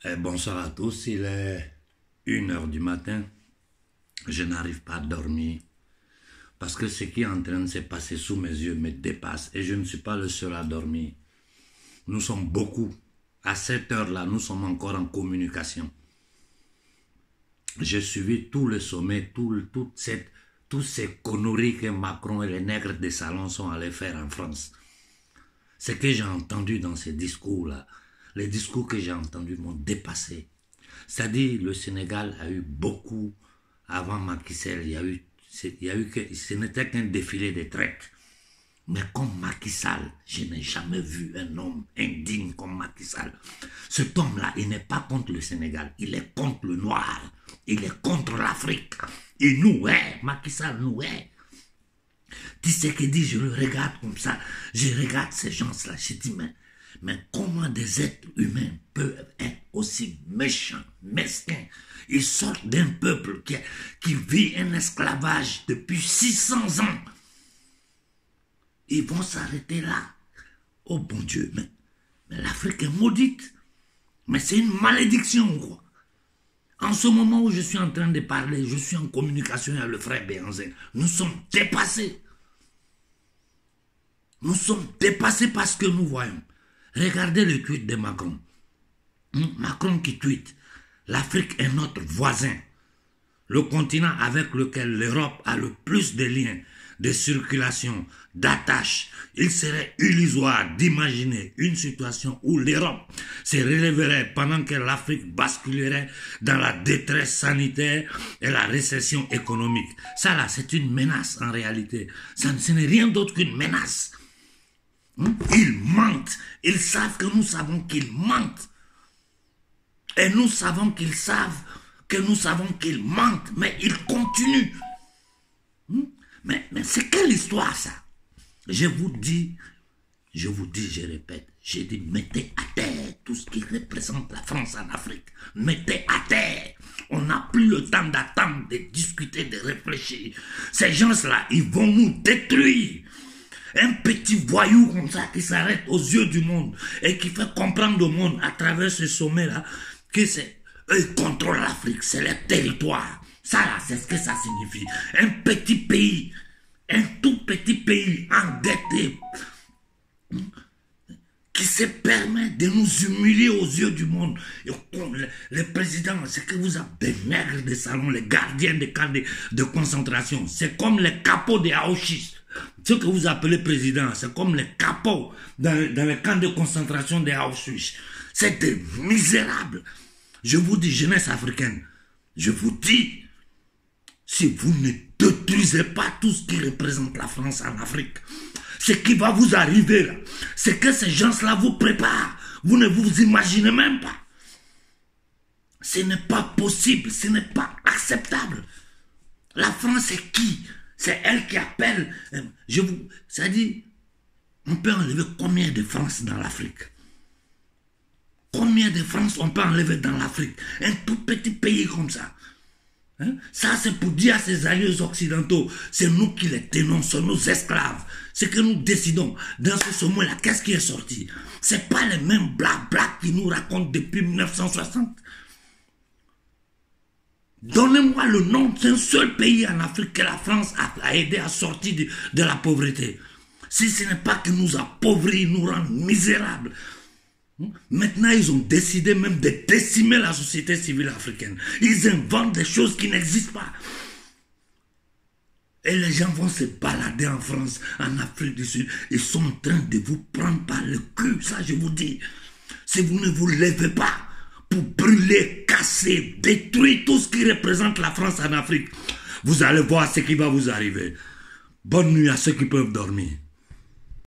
Bonsoir à tous, il est 1 heure du matin, je n'arrive pas à dormir parce que ce qui est en train de se passer sous mes yeux me dépasse et je ne suis pas le seul à dormir. Nous sommes beaucoup, à cette heure-là, nous sommes encore en communication. J'ai suivi tout le sommet, toutes ces conneries que Macron et les nègres des salons sont allés faire en France. Ce que j'ai entendu dans ces discours-là, les discours que j'ai entendus m'ont dépassé. C'est-à-dire, le Sénégal a eu beaucoup, avant Macky Sall, ce n'était qu'un défilé de traites. Mais comme Macky Sall, je n'ai jamais vu un homme indigne comme Macky Sall. Cet homme-là, il n'est pas contre le Sénégal, il est contre le noir, il est contre l'Afrique. Il nous hait, Macky Sall nous hait. Tu sais que dit, je le regarde comme ça, je regarde ces gens-là, je dis, mais comment des êtres humains peuvent être aussi méchants, mesquins? Ils sortent d'un peuple qui vit un esclavage depuis 600 ans. Ils vont s'arrêter là. Oh bon Dieu, mais l'Afrique est maudite. Mais c'est une malédiction, quoi. En ce moment où je suis en train de parler, je suis en communication avec le frère Béhanzin. Nous sommes dépassés. Nous sommes dépassés par ce que nous voyons. Regardez le tweet de Macron. Macron qui tweet: l'Afrique est notre voisin. Le continent avec lequel l'Europe a le plus de liens, de circulation, d'attache. Il serait illusoire d'imaginer une situation où l'Europe se relèverait pendant que l'Afrique basculerait dans la détresse sanitaire et la récession économique. Ça là, c'est une menace en réalité. Ce n'est rien d'autre qu'une menace. Ils mentent. Ils savent que nous savons qu'ils mentent. Et nous savons qu'ils savent que nous savons qu'ils mentent. Mais ils continuent. Mais c'est quelle histoire ça? Je vous dis, je répète, j'ai dit mettez à terre tout ce qui représente la France en Afrique. Mettez à terre. On n'a plus le temps d'attendre, de discuter, de réfléchir. Ces gens-là, ils vont nous détruire. Un petit voyou comme ça qui s'arrête aux yeux du monde et qui fait comprendre au monde à travers ce sommet-là que c'est eux qui contrôlent l'Afrique, c'est leur territoire. Ça là, c'est ce que ça signifie. Un petit pays, un tout petit pays endetté qui se permet de nous humilier aux yeux du monde. Et les présidents, c'est que vous avez des nègres de salon, les gardiens des camps de concentration. C'est comme les capots de Auschwitz. Ce que vous appelez président, c'est comme les capots dans les camps de concentration de Auschwitz. C'est des misérables. Je vous dis, jeunesse africaine, je vous dis, si vous ne détruisez pas tout ce qui représente la France en Afrique, ce qui va vous arriver là, c'est que ces gens-là vous préparent. Vous ne vous imaginez même pas. Ce n'est pas possible, ce n'est pas acceptable. La France est qui? C'est elle qui appelle. C'est-à-dire, on peut enlever combien de France dans l'Afrique? Combien de France on peut enlever dans l'Afrique? Un tout petit pays comme ça. Ça, c'est pour dire à ces alliés occidentaux, c'est nous qui les tenons, c'est nos esclaves. C'est que nous décidons. Dans ce sommet-là, qu'est-ce qui est sorti? C'est pas les mêmes blabla qui nous racontent depuis 1960. Donnez-moi le nom d'un seul pays en Afrique que la France a aidé à sortir de la pauvreté. Si ce n'est pas que nous appauvrir, nous rendre misérables. Maintenant, ils ont décidé même de décimer la société civile africaine. Ils inventent des choses qui n'existent pas. Et les gens vont se balader en France, en Afrique du Sud. Ils sont en train de vous prendre par le cul, ça je vous dis. Si vous ne vous levez pas pour brûler, casser, détruire tout ce qui représente la France en Afrique, vous allez voir ce qui va vous arriver. Bonne nuit à ceux qui peuvent dormir.